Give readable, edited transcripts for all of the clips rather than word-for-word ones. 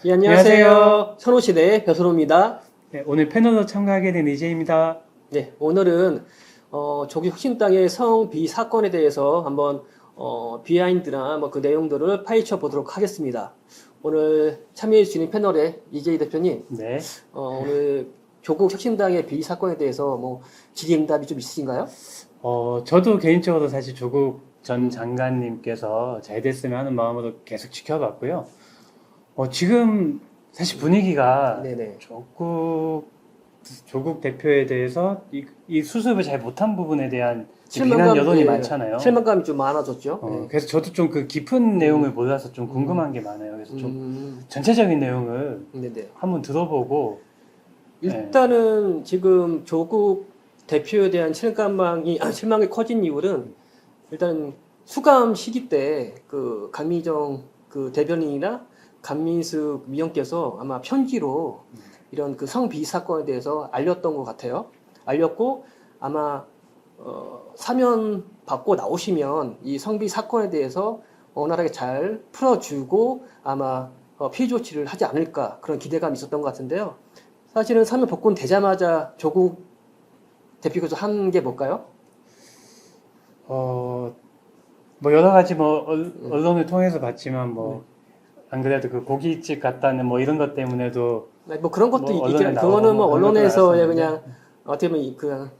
예, 안녕하세요. 선호시대 벼슬호입니다. 네, 오늘 패널로 참가하게 된 이재입니다. 네, 오늘은 조국 혁신당의 성비 사건에 대해서 한번 비하인드나 뭐 그 내용들을 파헤쳐 보도록 하겠습니다. 오늘 참여해 주시는 패널의 이재희 대표님, 네. 오늘 조국 혁신당의 비 사건에 대해서 뭐 질의응답이 좀 있으신가요? 저도 개인적으로 사실 조국 전 장관님께서 잘 됐으면 하는 마음으로 계속 지켜봤고요. 지금 사실 분위기가 네네. 조국 대표에 대해서 이 수습을 잘 못한 부분에 대한 비난 실망감, 여론이 예, 많잖아요. 실망감이 좀 많아졌죠. 네. 그래서 저도 좀 그 깊은 내용을 몰라서 좀 궁금한 게 많아요. 그래서 좀 전체적인 내용을 네네. 한번 들어보고 일단은 지금 조국 대표에 대한 실망이 커진 이유는 일단 수감 시기 때 그 강미정 그 대변인이나 강민숙 위원께서 아마 편지로 이런 그 성비 사건에 대해서 알렸던 것 같아요. 알렸고 아마 사면 받고 나오시면 이 성비 사건에 대해서 원활하게 잘 풀어주고 아마 피해 조치를 하지 않을까 그런 기대감이 있었던 것 같은데요. 사실은 사면 복권 되자마자 조국 대표께서 한 게 뭘까요? 뭐 여러 가지 뭐 언론을 통해서 봤지만 뭐 안 그래도 그 고깃집 갔다는 뭐 이런 것 때문에도 뭐 그런 것도 뭐 있긴 언론에 그거는 뭐 나오고 그런 것도 언론에서의 나왔었는데. 그냥 어떻게 보면 그냥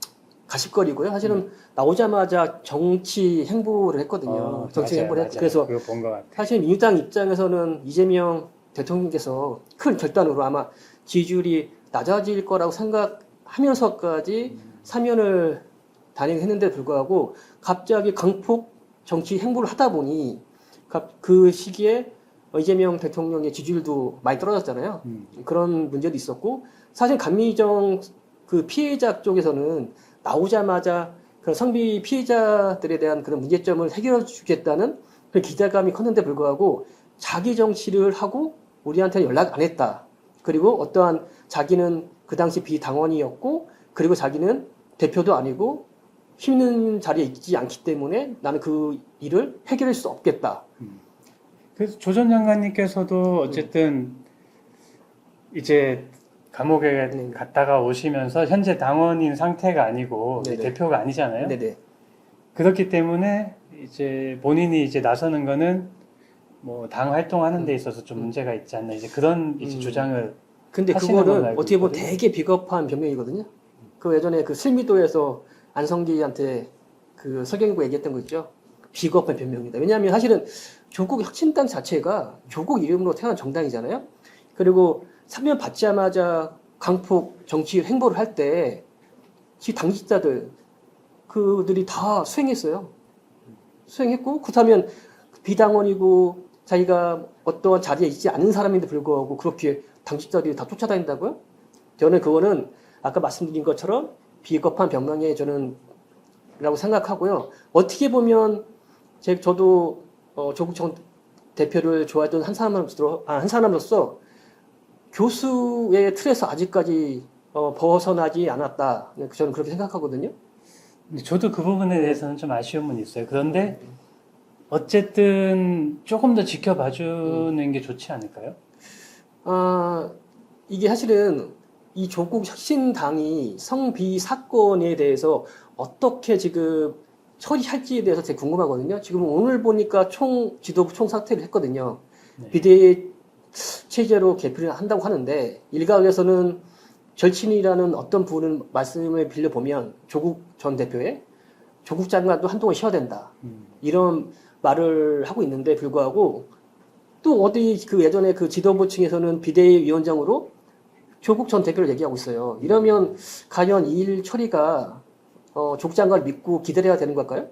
가십거리고요. 사실은 나오자마자 정치 행보를 했거든요. 정치 맞아요, 행보를 맞아요. 그래서 그거 본 것 같아요. 사실 민주당 입장에서는 이재명 대통령께서 큰 결단으로 아마 지지율이 낮아질 거라고 생각하면서까지 사면을 단행했는데 불구하고 갑자기 강폭 정치 행보를 하다 보니 그 시기에 이재명 대통령의 지지율도 많이 떨어졌잖아요. 그런 문제도 있었고 사실 강미정 그 피해자 쪽에서는 나오자마자 그런 성비 피해자들에 대한 그런 문제점을 해결해 주겠다는 그 기대감이 컸는데 불구하고 자기 정치를 하고 우리한테 연락 안 했다. 그리고 어떠한 자기는 그 당시 비당원이었고 그리고 자기는 대표도 아니고 힘있는 자리에 있지 않기 때문에 나는 그 일을 해결할 수 없겠다. 그래서 조 전 장관님께서도 어쨌든 이제 감옥에 갔다가 오시면서 현재 당원인 상태가 아니고 네네. 대표가 아니잖아요. 네네. 그렇기 때문에 이제 본인이 이제 나서는 거는 뭐 당 활동하는 데 있어서 좀 문제가 있지 않나 이제 그런 이제 주장을 근데 하시는 걸로 그거는 알고 어떻게 보면 있거든요. 되게 비겁한 변명이거든요. 그 예전에 그 슬미도에서 안성기한테 그 서경구 얘기했던 거 있죠. 비겁한 변명이다. 왜냐하면 사실은 조국 혁신당 자체가 조국 이름으로 태어난 정당이잖아요. 그리고 사면 받자마자 강폭 정치 행보를 할 때 당직자들 그들이 다 수행했어요. 수행했고 그렇다면 비당원이고 자기가 어떠한 자리에 있지 않은 사람인데 불구하고 그렇게 당직자들이 다 쫓아다닌다고요? 저는 그거는 아까 말씀드린 것처럼 비겁한 변명에 저는 라고 생각하고요. 어떻게 보면 저도 조국 전 대표를 좋아했던 한 사람으로서 교수의 틀에서 아직까지 벗어나지 않았다. 저는 그렇게 생각하거든요. 근데 저도 그 부분에 대해서는 좀 아쉬움은 있어요. 그런데 어쨌든 조금 더 지켜봐 주는 게 좋지 않을까요? 이게 사실은 이 조국 혁신당이 성비 사건에 대해서 어떻게 지금 처리할지에 대해서 되게 궁금하거든요. 지금 오늘 보니까 지도부 총사퇴를 했거든요. 비대위 체제로 개표를 한다고 하는데 일각에서는 절친이라는 어떤 분을 말씀을 빌려보면 조국 전 대표의 조국 장관도 한동안 쉬어야 된다. 이런 말을 하고 있는데 불구하고 또 어디 그 예전에 그 지도부층에서는 비대위 위원장으로 조국 전 대표를 얘기하고 있어요. 이러면 과연 이 일 처리가 조국 장관을 믿고 기다려야 되는 걸까요?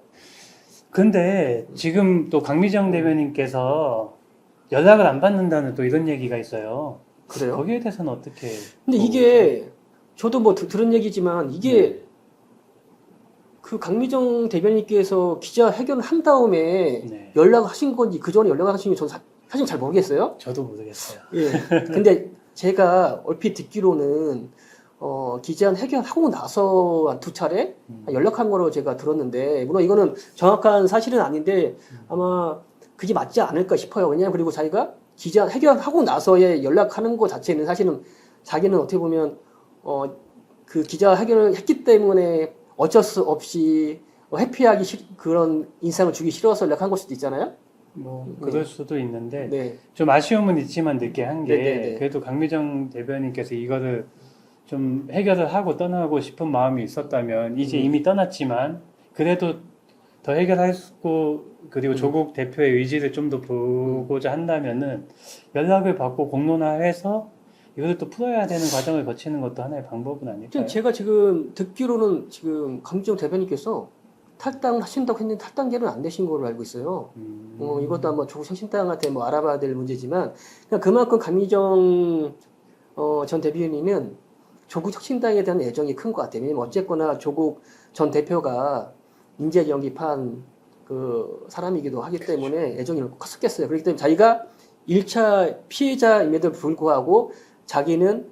근데 지금 또 강미정 대변인께서 연락을 안 받는다는 또 이런 얘기가 있어요. 그래요? 거기에 대해서는 어떻게? 근데 이게 저도 뭐 들은 얘기지만 이게 그 강미정 대변인께서 기자회견을 한 다음에 연락하신 건지 그 전에 연락하신 건지 저는 사실 잘 모르겠어요. 저도 모르겠어요. 예. 근데 제가 얼핏 듣기로는 기자회견 하고 나서 한 2차례 연락한 거로 제가 들었는데 물론 이거는 정확한 사실은 아닌데 아마 그게 맞지 않을까 싶어요. 왜냐하면 그리고 자기가 기자 해결하고 나서의 연락하는 것 자체는 사실은 자기는 어떻게 보면 그 기자 해결을 했기 때문에 어쩔 수 없이 회피하기 그런 인상을 주기 싫어서 연락한 걸 수도 있잖아요. 뭐 그럴 수도 있는데 네. 좀 아쉬움은 있지만 늦게 한 게 네네네. 그래도 강미정 대변인께서 이거를 좀 해결을 하고 떠나고 싶은 마음이 있었다면 이제 이미 떠났지만 그래도 더 해결하고 그리고 조국 대표의 의지를 좀 더 보고자 한다면은 연락을 받고 공론화해서 이걸 또 풀어야 되는 과정을 거치는 것도 하나의 방법은 아닐까요? 제가 지금 듣기로는 지금 강기정 대변인께서 탈당하신다고 했는데 탈당계는 안 되신 걸로 알고 있어요. 이것도 아마 조국 혁신당한테 뭐 알아봐야 될 문제지만 그냥 그만큼 강미정 전 대변인은 조국 혁신당에 대한 애정이 큰 것 같아요. 왜냐면 어쨌거나 조국 전 대표가 인재 영입한 그 사람이기도 하기 때문에 애정이 컸었겠어요. 그렇기 때문에 자기가 1차 피해자임에도 불구하고 자기는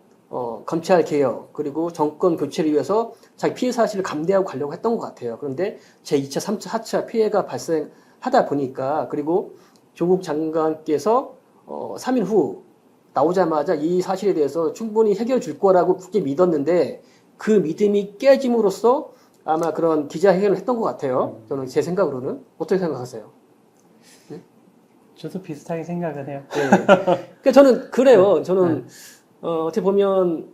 검찰 개혁 그리고 정권 교체를 위해서 자기 피해 사실을 감대하고 가려고 했던 것 같아요. 그런데 제2차, 3차, 4차 피해가 발생하다 보니까 그리고 조국 장관께서 3일 후 나오자마자 이 사실에 대해서 충분히 해결해 줄 거라고 굳게 믿었는데 그 믿음이 깨짐으로써 아마 그런 기자회견을 했던 것 같아요. 저는 제 생각으로는. 어떻게 생각하세요? 저도 비슷하게 생각을 해요. 네. 그러니까 저는 그래요. 저는 어떻게 보면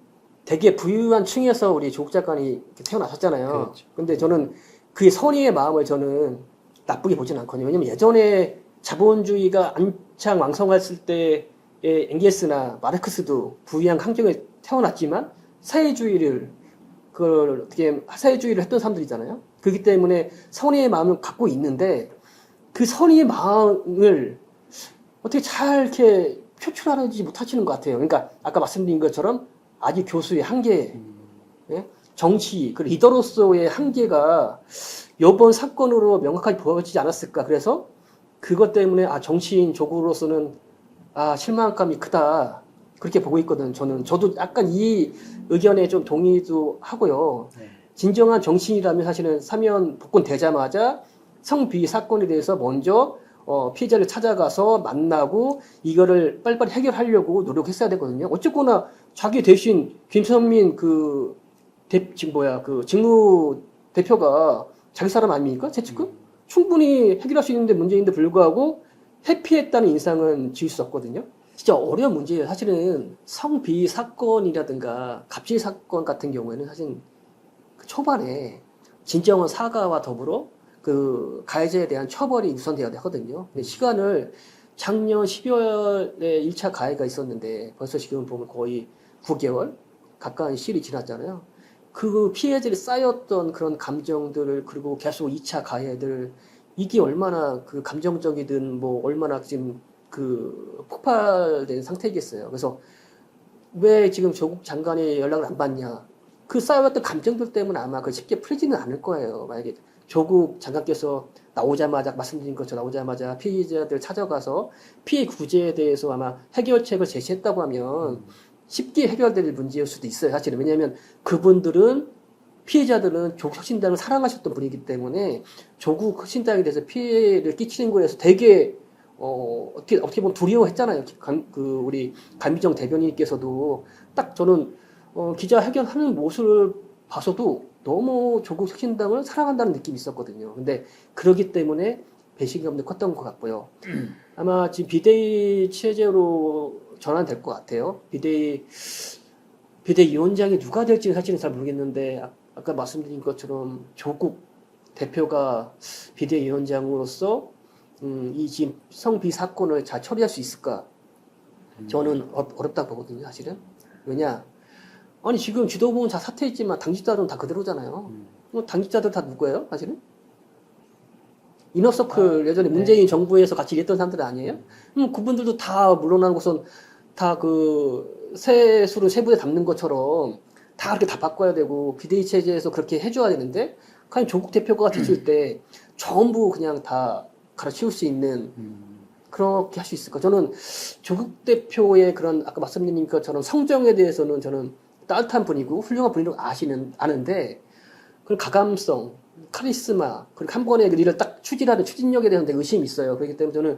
되게 부유한 층에서 우리 조국 작가니 이렇게 태어나셨잖아요. 그렇죠. 근데 저는 그의 선의의 마음을 저는 나쁘게 보진 않거든요. 왜냐면 예전에 자본주의가 한창 왕성했을 때의 엥겔스나 마르크스도 부유한 환경에 태어났지만 사회주의를 했던 사람들이잖아요. 그렇기 때문에 선의의 마음을 갖고 있는데 그 선의의 마음을 어떻게 잘 이렇게 표출하지 못하시는 것 같아요. 그러니까 아까 말씀드린 것처럼 아직 교수의 한계, 예? 정치, 그 리더로서의 한계가 이번 사건으로 명확하게 보여지지 않았을까. 그래서 그것 때문에 정치인 조국으로서는 실망감이 크다. 그렇게 보고 있거든. 저도 약간 이 의견에 좀 동의도 하고요. 네. 진정한 정치인이라면 사실은 사면 복권 되자마자 성비위 사건에 대해서 먼저 피해자를 찾아가서 만나고 이거를 빨리빨리 해결하려고 노력했어야 되거든요. 어쨌거나 자기 대신 김선민 직무 대표가 자기 사람 아닙니까? 재측근? 충분히 해결할 수 있는데 문제인데 불구하고 회피했다는 인상은 지울 수 없거든요. 진짜 어려운 문제예요. 사실은 성비위 사건이라든가 갑질 사건 같은 경우에는 사실 그 초반에 진정한 사과와 더불어 그 가해자에 대한 처벌이 우선돼야 되거든요. 근데 시간을 작년 12월에 1차 가해가 있었는데 벌써 지금 보면 거의 9개월 가까운 시일이 지났잖아요. 그 피해자들이 쌓였던 그런 감정들을 그리고 계속 2차 가해들 이게 얼마나 그 감정적이든 뭐 얼마나 지금 그 폭발된 상태겠어요. 그래서 왜 지금 조국 장관이 연락을 안 받냐? 그 쌓여왔던 감정들 때문에 아마 그 쉽게 풀리지는 않을 거예요. 만약에 조국 장관께서 말씀드린 것처럼 나오자마자 피해자들 찾아가서 피해 구제에 대해서 아마 해결책을 제시했다고 하면 쉽게 해결될 문제일 수도 있어요. 사실은. 왜냐하면 피해자들은 조국 혁신당을 사랑하셨던 분이기 때문에 조국 혁신당에 대해서 피해를 끼치는 거에 대해서 되게 어떻게 보면 두려워했잖아요. 우리 강미정 대변인께서도 딱 저는 기자회견하는 모습을 봐서도 너무 조국 혁신당을 사랑한다는 느낌이 있었거든요. 근데 그러기 때문에 배신감도 컸던 것 같고요. 아마 지금 비대위 체제로 전환될 것 같아요. 비대위 위원장이 누가 될지는 사실은 잘 모르겠는데 아까 말씀드린 것처럼 조국 대표가 비대위 위원장으로서 이 지금 성비 사건을 잘 처리할 수 있을까? 저는 어렵다 보거든요, 사실은. 왜냐? 아니 지금 지도부는 다 사퇴했지만 당직자들은 다 그대로잖아요. 당직자들 다 누구예요, 사실은? 이너서클 예전에 문재인 정부에서 같이 일했던 사람들 아니에요? 그분들도 다 물러나는 것은 다 그 세수를 세부에 담는 것처럼 다 그렇게 다 바꿔야 되고 비대위 체제에서 그렇게 해줘야 되는데 과연 조국 대표가 됐을 때 전부 그냥 다 갈아치울 수 있는 그렇게 할 수 있을까? 저는 조국 대표의 그런 아까 말씀드린 것처럼 성정에 대해서는 저는 따뜻한 분이고 훌륭한 분이라고 아는데 그런 가감성, 카리스마 그리고 한 번에 그 일을 딱 추진하는 추진력에 대해서 되게 의심이 있어요. 그렇기 때문에 저는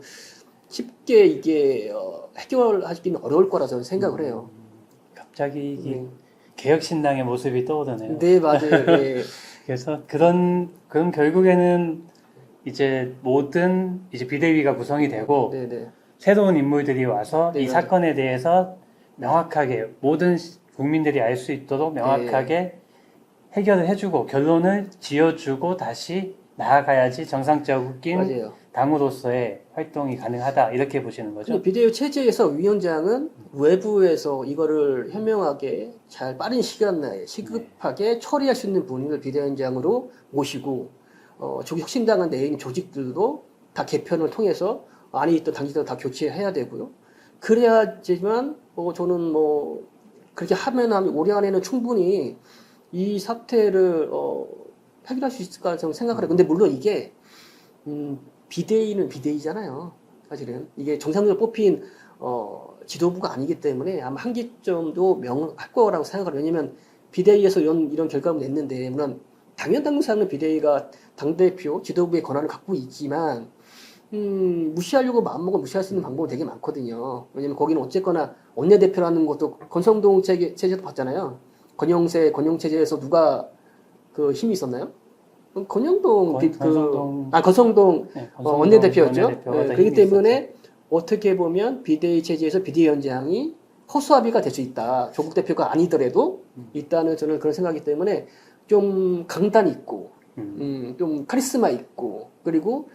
쉽게 이게 해결하기는 어려울 거라 저는 생각을 해요. 갑자기 이 네. 개혁신당의 모습이 떠오르네요. 네, 맞아요. 네. 그래서 그럼 결국에는 이제 모든 이제 비대위가 구성이 되고 네, 네. 새로운 인물들이 와서 네, 이 맞아요. 사건에 대해서 명확하게 모든 국민들이 알 수 있도록 명확하게 해결을 해주고 결론을 지어주고 다시 나아가야지 정상적인 맞아요. 당으로서의 활동이 가능하다 이렇게 보시는 거죠? 근데 비대위 체제에서 위원장은 외부에서 이거를 현명하게 잘 빠른 시간 내에 시급하게 처리할 수 있는 분을 비대위원장으로 모시고 조국 혁신당은 내에 있는 조직들도 다 개편을 통해서 안에 있던 당직자들 다 교체해야 되고요. 그래야지만 저는 그렇게 하면 올해 안에는 충분히 이 사태를 해결할 수 있을 거라 저는 생각을 해요. 근데 물론 이게 비대위는 비대위잖아요. 사실은 이게 정상적으로 뽑힌 지도부가 아니기 때문에 아마 한계점도 명할 거라고 생각을 해요. 왜냐면 비대위에서 이런 결과를 냈는데 물론 당연당사는 비대위가 당대표 지도부의 권한을 갖고 있지만 무시하려고 마음먹으면 무시할 수 있는 방법은 되게 많거든요. 왜냐면 거기는 어쨌거나 원내대표라는 것도 권성동 체제도 봤잖아요. 권영체제에서 누가 그 힘이 있었나요? 권성동 권성동 네, 원내대표였죠. 원내대표가 더 그렇기 힘이 때문에 어떻게 보면 비대위 체제에서 비대위원장이 허수아비가 될 수 있다. 조국 대표가 아니더라도 있다는 저는 그런 생각이기 때문에 좀 강단 있고 좀 카리스마 있고 그리고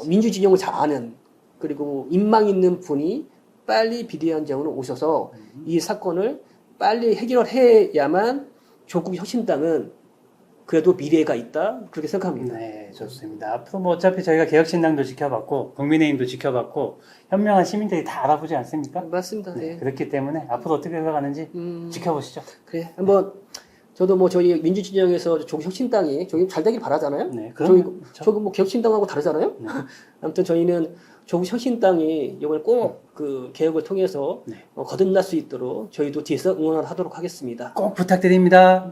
민주 진영을 잘 아는 그리고 인망 있는 분이 빨리 비대위원장으로 오셔서 이 사건을 빨리 해결을 해야만 조국 혁신당은 그래도 미래가 있다 그렇게 생각합니다. 네, 좋습니다. 앞으로 뭐 어차피 저희가 개혁신당도 지켜봤고 국민의힘도 지켜봤고 현명한 시민들이 다 알아보지 않습니까? 맞습니다. 네, 네. 그렇기 때문에 앞으로 어떻게 흘러가는지 지켜보시죠. 그래 한번 저도 저희 민주진영에서 조국 혁신당이 저희 잘 되길 바라잖아요. 네, 저기 개혁신당하고 다르잖아요. 네. 아무튼 저희는 조국 혁신당이 이번에 꼭 그 개혁을 통해서 네. 거듭날 수 있도록 저희도 뒤에서 응원하도록 하겠습니다. 꼭 부탁드립니다.